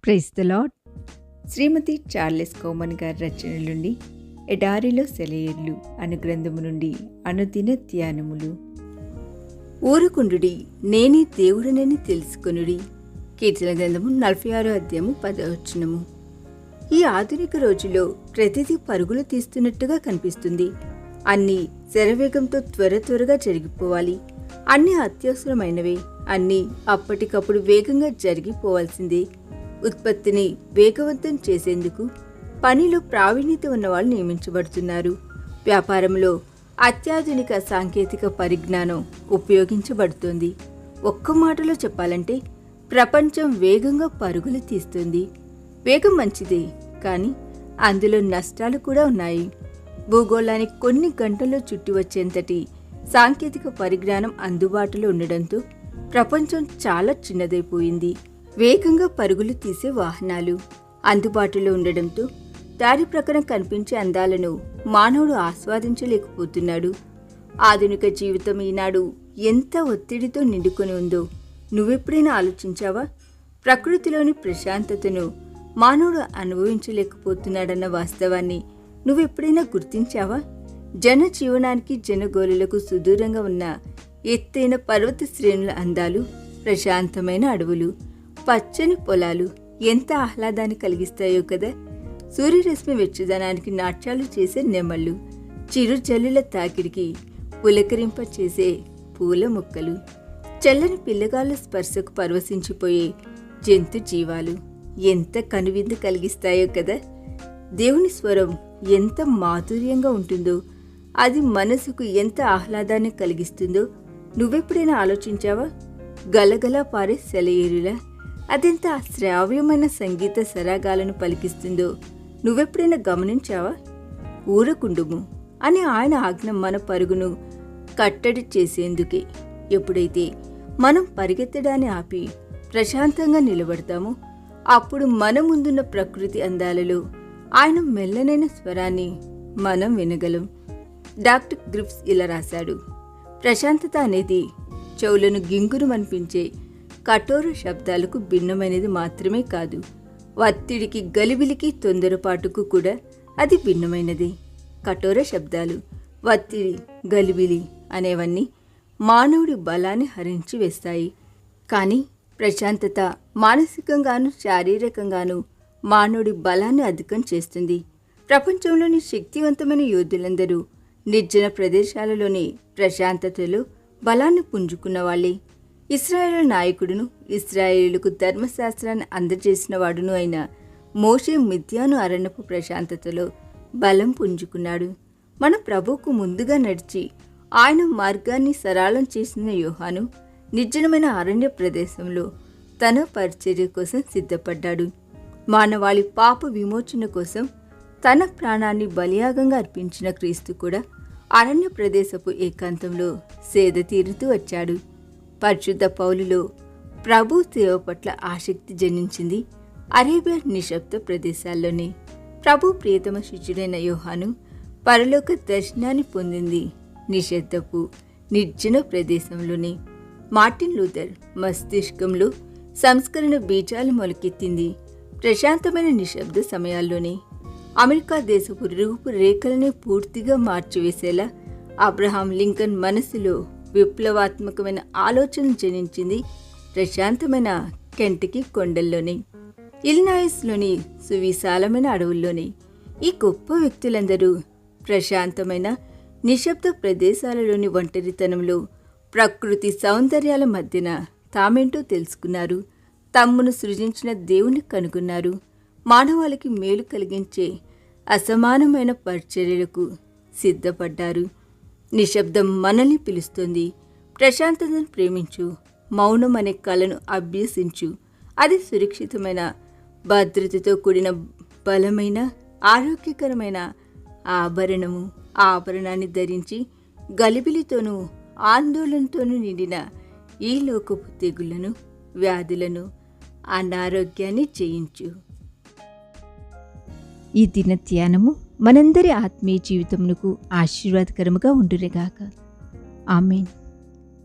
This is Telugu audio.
Praise the lord. Shrimati Charles Cowman గారి రచనల నుండి ఎడారిలో సెలయేర్లు అను గ్రంథము నుండి అనుదిన ధ్యానములు. ఊరుకుండుడి, నేనే దేవుడనని తెలుసుకొనుడి. కీర్తన గ్రంథము 46 అధ్యాయము 10వ వచనము. ఈ ఆధునిక రోజుల్లో ప్రతిదీ పరుగులు తీస్తున్నట్టుగా కనిపిస్తుంది. అన్నీ శరవేగంతో త్వరగా జరిగిపోవాలి. అన్నీ అత్యవసరమైనవే. అన్నీ అప్పటికప్పుడు వేగంగా జరిగిపోవాల్సిందే. ఉత్పత్తిని వేగవంతం చేసేందుకు పనిలో ప్రావీణ్యత ఉన్నవాళ్ళు నియమించబడుతున్నారు. వ్యాపారంలో అత్యాధునిక సాంకేతిక పరిజ్ఞానం ఉపయోగించబడుతుంది. ఒక్క మాటలో చెప్పాలంటే ప్రపంచం వేగంగా పరుగులు తీస్తుంది. వేగం మంచిదే, కానీ అందులో నష్టాలు కూడా ఉన్నాయి. భూగోళాన్ని కొన్ని గంటల్లో చుట్టి వచ్చేంతటి సాంకేతిక పరిజ్ఞానం అందుబాటులో ఉండడంతో ప్రపంచం చాలా చిన్నదైపోయింది. వేగంగా పరుగులు తీసే వాహనాలు అందుబాటులో ఉండడంతో దారి ప్రకారం కనిపించే అందాలను మానవుడు ఆస్వాదించలేకపోతున్నాడు. ఆధునిక జీవితం ఈనాడు ఎంత ఒత్తిడితో నిండుకొని ఉందో నువ్వెప్పుడైనా ఆలోచించావా? ప్రకృతిలోని ప్రశాంతతను మానవుడు అనుభవించలేకపోతున్నాడన్న వాస్తవాన్ని నువ్వెప్పుడైనా గుర్తించావా? జనజీవనానికి జనగోళులకు సుదూరంగా ఉన్న ఎత్తైన పర్వత శ్రేణుల అందాలు, ప్రశాంతమైన అడవులు, పచ్చని పొలాలు ఎంత ఆహ్లాదాన్ని కలిగిస్తాయో కదా. సూర్యరశ్మి వెచ్చదనానికి నాట్యాలు చేసే నెమళ్ళు, చిరు జల్లుల తాకిడికి పులకరింప చేసే పూల మొక్కలు, చల్లని పిల్లగాళ్ళ స్పర్శకు పరవశించిపోయే జంతు జీవాలు ఎంత కనువిందు కలిగిస్తాయో కదా. దేవుని స్వరం ఎంత మాధుర్యంగా ఉంటుందో, అది మనసుకు ఎంత ఆహ్లాదాన్ని కలిగిస్తుందో నువ్వెప్పుడైనా ఆలోచించావా? గలగలా పారే సెలయేరులా అదెంత శ్రావ్యమైన సంగీత సరాగాలను పలికిస్తుందో నువ్వెప్పుడైనా గమనించావా? ఊరకుండుము అని ఆయన ఆజ్ఞ మన పరుగును కట్టడి చేసేందుకే. ఎప్పుడైతే మనం పరిగెత్తడాన్ని ఆపి ప్రశాంతంగా నిలబడతామో అప్పుడు మన ముందున్న ప్రకృతి అందాలలో ఆయన మెల్లనైన స్వరాన్ని మనం వినగలం. డాక్టర్ గ్రిఫ్స్ ఇలా రాశాడు: ప్రశాంతత అనేది చెవులను గింగురుమనిపించే కఠోర శబ్దాలకు భిన్నమైనది మాత్రమే కాదు, ఒత్తిడికి, గలిబిలికి, తొందరపాటుకు కూడా అది భిన్నమైనది. కఠోర శబ్దాలు, ఒత్తిడి, గలిబిలి అనేవన్నీ మానవుడి బలాన్ని హరించి వేస్తాయి. కానీ ప్రశాంతత మానసికంగాను శారీరకంగాను మానవుడి బలాన్ని అధికం చేస్తుంది. ప్రపంచంలోని శక్తివంతమైన యోధులందరూ నిర్జన ప్రదేశాలలోని ప్రశాంతతలో బలాన్ని పుంజుకున్న వాళ్ళే. ఇశ్రాయేలు నాయకుడును, ఇశ్రాయేలుకు ధర్మశాస్త్రాన్ని అందజేసిన వాడును అయిన మోషే మిద్యాను అరణ్యపు ప్రశాంతతలో బలం పుంజుకున్నాడు. మన ప్రభువుకు ముందుగా నడిచి ఆయన మార్గాన్ని సరళం చేసిన యోహాను నిర్జనమైన అరణ్య ప్రదేశంలో తన పరిచర్య కోసం సిద్ధపడ్డాడు. మానవాళి పాప విమోచన కోసం తన ప్రాణాన్ని బలియాగంగా అర్పించిన క్రీస్తు కూడా అరణ్య ప్రదేశపు ఏకాంతంలో సేద తీరుతూ వచ్చాడు. పరిశుద్ధ పౌలులో ప్రభు సేవ పట్ల ఆసక్తి జనించింది అరేబియా నిశ్శబ్ద ప్రదేశాల్లోనే. ప్రభు ప్రియతమ శిష్యుడైన యోహాను పరలోక దర్శనాన్ని పొందింది నిశ్శబ్దపు నిర్జన ప్రదేశంలోనే. మార్టిన్ లూథర్ మస్తిష్కంలో సంస్కరణ బీజాలు మొలకెత్తింది ప్రశాంతమైన నిశ్శబ్ద సమయాల్లోనే. అమెరికా దేశపు రూపు రేఖలని పూర్తిగా మార్చివేసేలా అబ్రహాం లింకన్ మనసులో విప్లవాత్మకమైన ఆలోచన జనించింది ప్రశాంతమైన కెంటకీ కొండల్లోనే, ఇలినాయిస్లోని సువిశాలమైన అడవుల్లోనే. ఈ గొప్ప వ్యక్తులందరూ ప్రశాంతమైన నిశ్శబ్ద ప్రదేశాలలోని ఒంటరితనంలో ప్రకృతి సౌందర్యాల మధ్యన తామేంటో తెలుసుకున్నారు. తమ్మును సృజించిన దేవుని కనుగొన్నారు. మానవాళికి మేలు కలిగించే అసమానమైన పరిచర్యలకు సిద్ధపడ్డారు. నిశ్శబ్దం మనల్ని పిలుస్తుంది. ప్రశాంతతను ప్రేమించు, మౌనం అనే కళను అభ్యసించు. అది సురక్షితమైన, భద్రతతో కూడిన బలమైన, ఆరోగ్యకరమైన ఆభరణము. ఆ ఆభరణాన్ని ధరించి గలిబిలితోనూ ఆందోళనతోనూ నిండిన ఈ లోకపు తెగుళ్లను, వ్యాధులను, అనారోగ్యాన్ని జయించు. ఈ దిన ధ్యానము మనందరి ఆత్మీయ జీవితమునకు ఆశీర్వాదకరముగా ఉండునుగాక. ఆమేన్.